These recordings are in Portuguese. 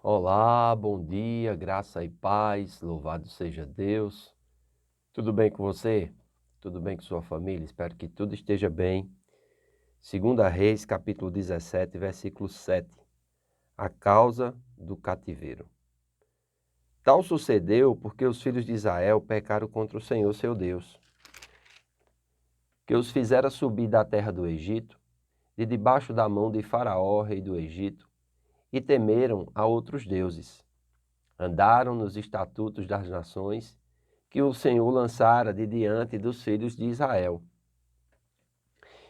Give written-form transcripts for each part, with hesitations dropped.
Olá, bom dia, graça e paz, louvado seja Deus. Tudo bem com você? Tudo bem com sua família? Espero que tudo esteja bem. 2 Reis, capítulo 17, versículo 7. A causa do cativeiro. Tal sucedeu porque os filhos de Israel pecaram contra o Senhor seu Deus, que os fizera subir da terra do Egito, de debaixo da mão de Faraó, rei do Egito, e temeram a outros deuses. Andaram nos estatutos das nações que o Senhor lançara de diante dos filhos de Israel,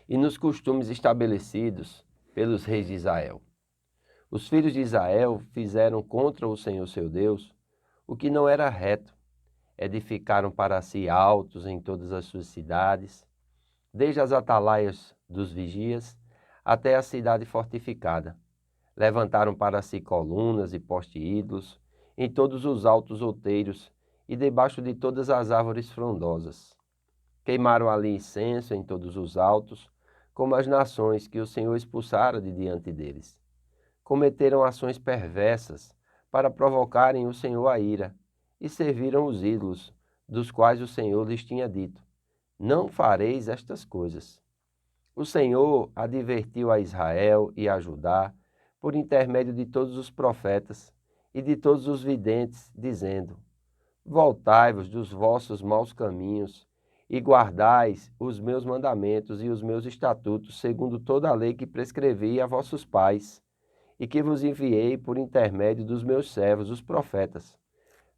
e nos costumes estabelecidos pelos reis de Israel. Os filhos de Israel fizeram contra o Senhor seu Deus o que não era reto. Edificaram para si altos em todas as suas cidades, desde as atalaias dos vigias até a cidade fortificada. Levantaram para si colunas e poste-ídolos em todos os altos outeiros e debaixo de todas as árvores frondosas. Queimaram ali incenso em todos os altos, como as nações que o Senhor expulsara de diante deles. Cometeram ações perversas para provocarem o Senhor à ira, e serviram os ídolos, dos quais o Senhor lhes tinha dito: não fareis estas coisas. O Senhor advertiu a Israel e a Judá, por intermédio de todos os profetas e de todos os videntes, dizendo: voltai-vos dos vossos maus caminhos e guardais os meus mandamentos e os meus estatutos, segundo toda a lei que prescrevi a vossos pais, e que vos enviei por intermédio dos meus servos, os profetas.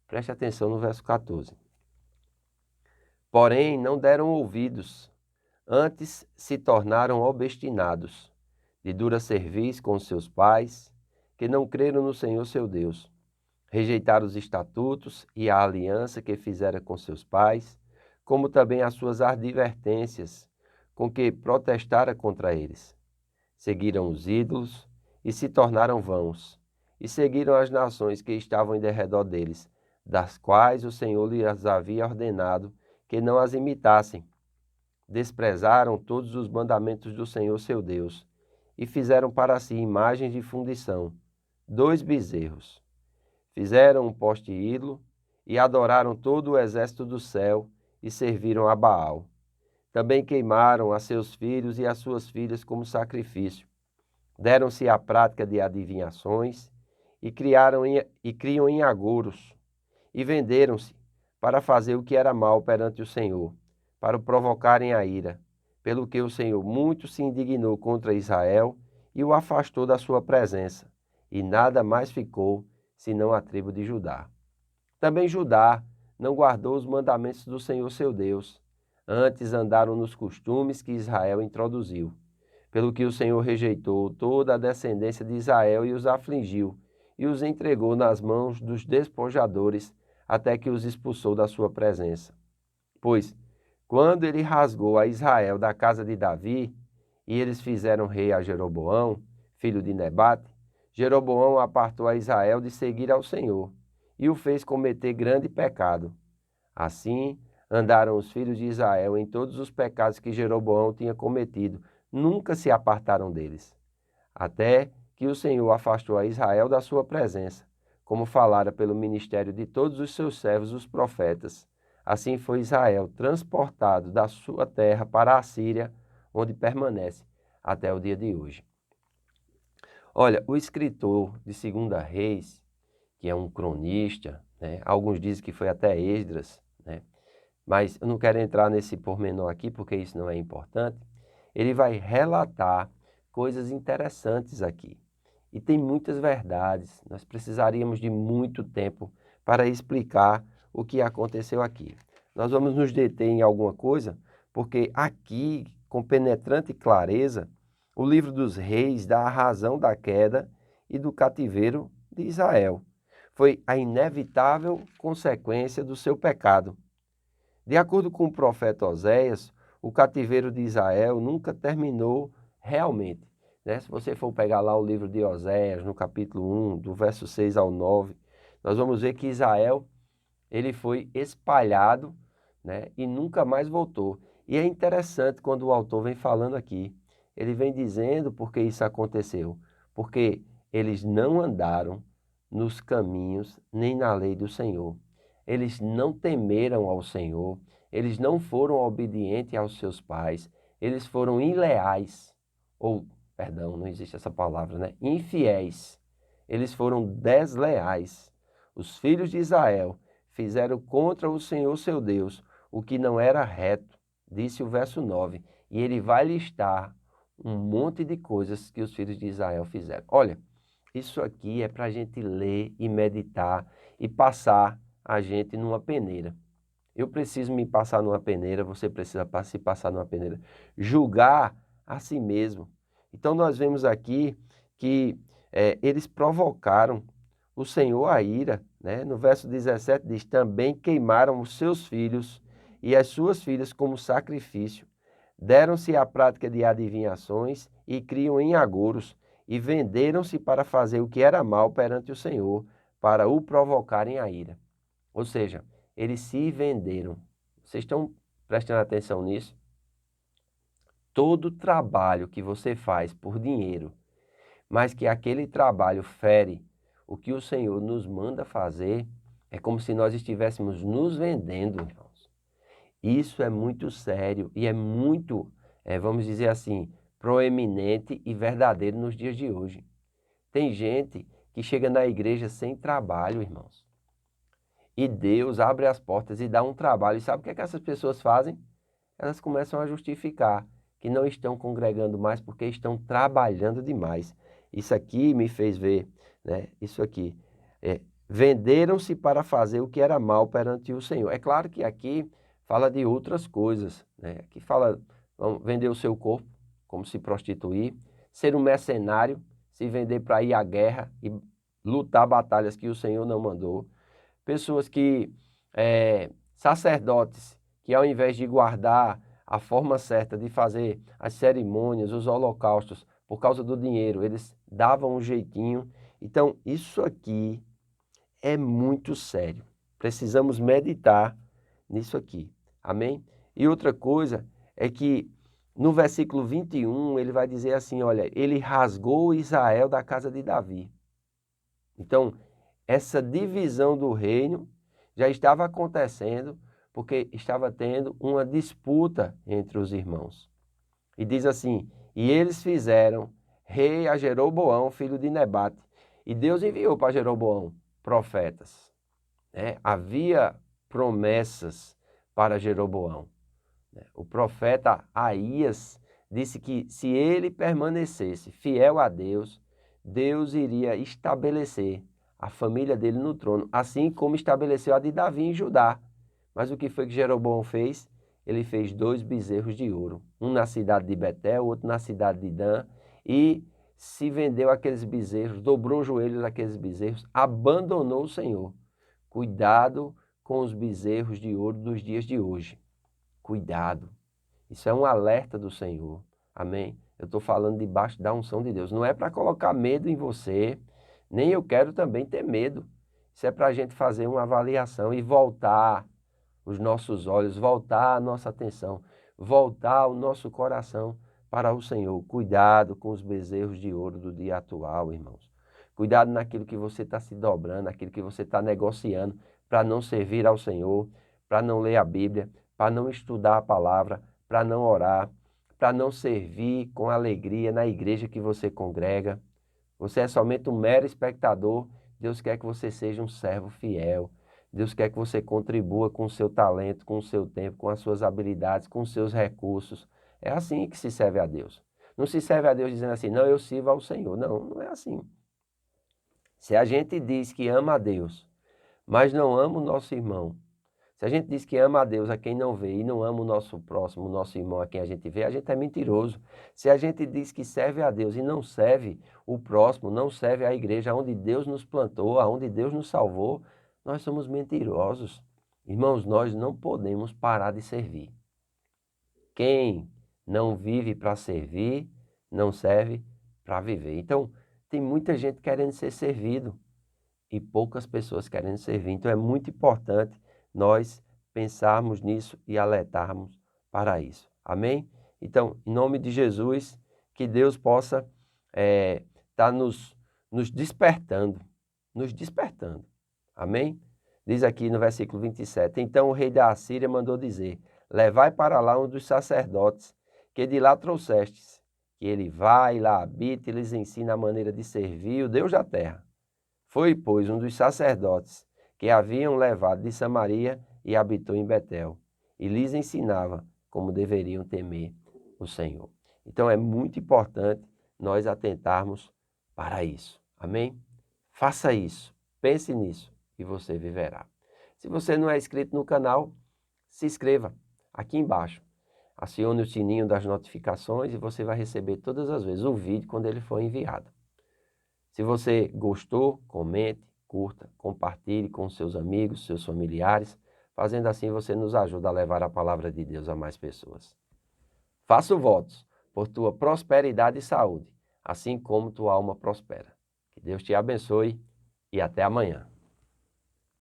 Preste atenção no verso 14. Porém, não deram ouvidos, antes se tornaram obstinados, de dura cerviz com seus pais, que não creram no Senhor seu Deus. Rejeitaram os estatutos e a aliança que fizera com seus pais, como também as suas advertências, com que protestara contra eles. Seguiram os ídolos e se tornaram vãos, e seguiram as nações que estavam em derredor deles, das quais o Senhor lhes havia ordenado que não as imitassem. Desprezaram todos os mandamentos do Senhor seu Deus, e fizeram para si imagens de fundição, 2 bezerros. Fizeram um poste-ídolo e adoraram todo o exército do céu e serviram a Baal. Também queimaram a seus filhos e as suas filhas como sacrifício. Deram-se à prática de adivinhações e criam em agouros. E venderam-se para fazer o que era mal perante o Senhor, para o provocarem a ira, pelo que o Senhor muito se indignou contra Israel e o afastou da sua presença, e nada mais ficou senão a tribo de Judá. Também Judá não guardou os mandamentos do Senhor seu Deus, antes andaram nos costumes que Israel introduziu, pelo que o Senhor rejeitou toda a descendência de Israel e os afligiu, e os entregou nas mãos dos despojadores, até que os expulsou da sua presença. Pois, quando ele rasgou a Israel da casa de Davi, e eles fizeram rei a Jeroboão, filho de Nebate, Jeroboão apartou a Israel de seguir ao Senhor, e o fez cometer grande pecado. Assim, andaram os filhos de Israel em todos os pecados que Jeroboão tinha cometido, nunca se apartaram deles. Até que o Senhor afastou a Israel da sua presença, como falara pelo ministério de todos os seus servos, os profetas. Assim foi Israel transportado da sua terra para a Síria, onde permanece até o dia de hoje. Olha, o escritor de 2 Reis, que é um cronista, né? Alguns dizem que foi até Esdras, né? Mas eu não quero entrar nesse pormenor aqui porque isso não é importante. Ele vai relatar coisas interessantes aqui. E tem muitas verdades. Nós precisaríamos de muito tempo para explicar o que aconteceu aqui. Nós vamos nos deter em alguma coisa, porque aqui, com penetrante clareza, o livro dos reis dá a razão da queda e do cativeiro de Israel. Foi a inevitável consequência do seu pecado. De acordo com o profeta Oséias, o cativeiro de Israel nunca terminou realmente, né? Se você for pegar lá o livro de Oséias, no capítulo 1, do verso 6 ao 9, nós vamos ver que Israel ele foi espalhado, né? E nunca mais voltou. E é interessante quando o autor vem falando aqui, ele vem dizendo por que isso aconteceu, porque eles não andaram nos caminhos, nem na lei do Senhor. Eles não temeram ao Senhor, eles não foram obedientes aos seus pais, eles foram ileais, ou, perdão, não existe essa palavra, né? Infiéis. Eles foram desleais. Os filhos de Israel fizeram contra o Senhor seu Deus o que não era reto, disse o verso 9. E ele vai listar um monte de coisas que os filhos de Israel fizeram. Olha, isso aqui é para a gente ler e meditar e passar a gente numa peneira. Eu preciso me passar numa peneira, você precisa se passar numa peneira. Julgar a si mesmo. Então nós vemos aqui que eles provocaram o Senhor a ira, né? No verso 17 diz, também queimaram os seus filhos e as suas filhas como sacrifício, deram-se à prática de adivinhações e criam em agouros, e venderam-se para fazer o que era mal perante o Senhor, para o provocarem a ira. Ou seja, eles se venderam. Vocês estão prestando atenção nisso? Todo trabalho que você faz por dinheiro, mas que aquele trabalho fere o que o Senhor nos manda fazer, é como se nós estivéssemos nos vendendo, irmãos. Isso é muito sério e é muito, vamos dizer assim, proeminente e verdadeiro nos dias de hoje. Tem gente que chega na igreja sem trabalho, irmãos. E Deus abre as portas e dá um trabalho. E sabe o que é que essas pessoas fazem? Elas começam a justificar que não estão congregando mais porque estão trabalhando demais. Isso aqui me fez ver, né? Isso aqui. Venderam-se para fazer o que era mal perante o Senhor. É claro que aqui fala de outras coisas, né? Aqui fala vender o seu corpo, como se prostituir, ser um mercenário, se vender para ir à guerra e lutar batalhas que o Senhor não mandou. Pessoas que, sacerdotes, que ao invés de guardar a forma certa de fazer as cerimônias, os holocaustos, por causa do dinheiro, eles davam um jeitinho. Então, isso aqui é muito sério. Precisamos meditar nisso aqui. Amém? E outra coisa é que no versículo 21 ele vai dizer assim, olha, ele rasgou Israel da casa de Davi. Então, essa divisão do reino já estava acontecendo porque estava tendo uma disputa entre os irmãos. E diz assim, e eles fizeram rei a Jeroboão, filho de Nebate. E Deus enviou para Jeroboão profetas. Havia promessas para Jeroboão. O profeta Aías disse que se ele permanecesse fiel a Deus, Deus iria estabelecer a família dele no trono, assim como estabeleceu a de Davi em Judá. Mas o que foi que Jeroboão fez? Ele fez 2 bezerros de ouro, um na cidade de Betel, outro na cidade de Dan, e se vendeu aqueles bezerros, dobrou os joelhos daqueles bezerros, abandonou o Senhor. Cuidado com os bezerros de ouro dos dias de hoje. Cuidado. Isso é um alerta do Senhor. Amém? Eu estou falando debaixo da unção de Deus. Não é para colocar medo em você, nem eu quero também ter medo. Isso é para a gente fazer uma avaliação e voltar os nossos olhos, voltar a nossa atenção, voltar o nosso coração para o Senhor. Cuidado com os bezerros de ouro do dia atual, irmãos. Cuidado naquilo que você está se dobrando, naquilo que você está negociando para não servir ao Senhor, para não ler a Bíblia, para não estudar a palavra, para não orar, para não servir com alegria na igreja que você congrega. Você é somente um mero espectador. Deus quer que você seja um servo fiel. Deus quer que você contribua com o seu talento, com o seu tempo, com as suas habilidades, com os seus recursos. É assim que se serve a Deus. Não se serve a Deus dizendo assim, não, eu sirvo ao Senhor. Não, não é assim. Se a gente diz que ama a Deus, mas não ama o nosso irmão, se a gente diz que ama a Deus a quem não vê e não ama o nosso próximo, o nosso irmão a quem a gente vê, a gente é mentiroso. Se a gente diz que serve a Deus e não serve o próximo, não serve a igreja onde Deus nos plantou, aonde Deus nos salvou, nós somos mentirosos. Irmãos, nós não podemos parar de servir. Quem não vive para servir, não serve para viver. Então, tem muita gente querendo ser servido e poucas pessoas querendo servir. Então, é muito importante nós pensarmos nisso e alertarmos para isso. Amém? Então, em nome de Jesus, que Deus possa estar nos despertando, nos despertando. Amém? Diz aqui no versículo 27, então o rei da Assíria mandou dizer, levai para lá um dos sacerdotes que de lá trouxestes, que ele vá e lá habite e lhes ensina a maneira de servir o Deus da terra. Foi, pois, um dos sacerdotes que haviam levado de Samaria e habitou em Betel, e lhes ensinava como deveriam temer o Senhor. Então é muito importante nós atentarmos para isso. Amém? Faça isso, pense nisso e você viverá. Se você não é inscrito no canal, se inscreva aqui embaixo. Acione o sininho das notificações e você vai receber todas as vezes o vídeo quando ele for enviado. Se você gostou, comente, curta, compartilhe com seus amigos, seus familiares. Fazendo assim, você nos ajuda a levar a palavra de Deus a mais pessoas. Faço votos por tua prosperidade e saúde, assim como tua alma prospera. Que Deus te abençoe e até amanhã.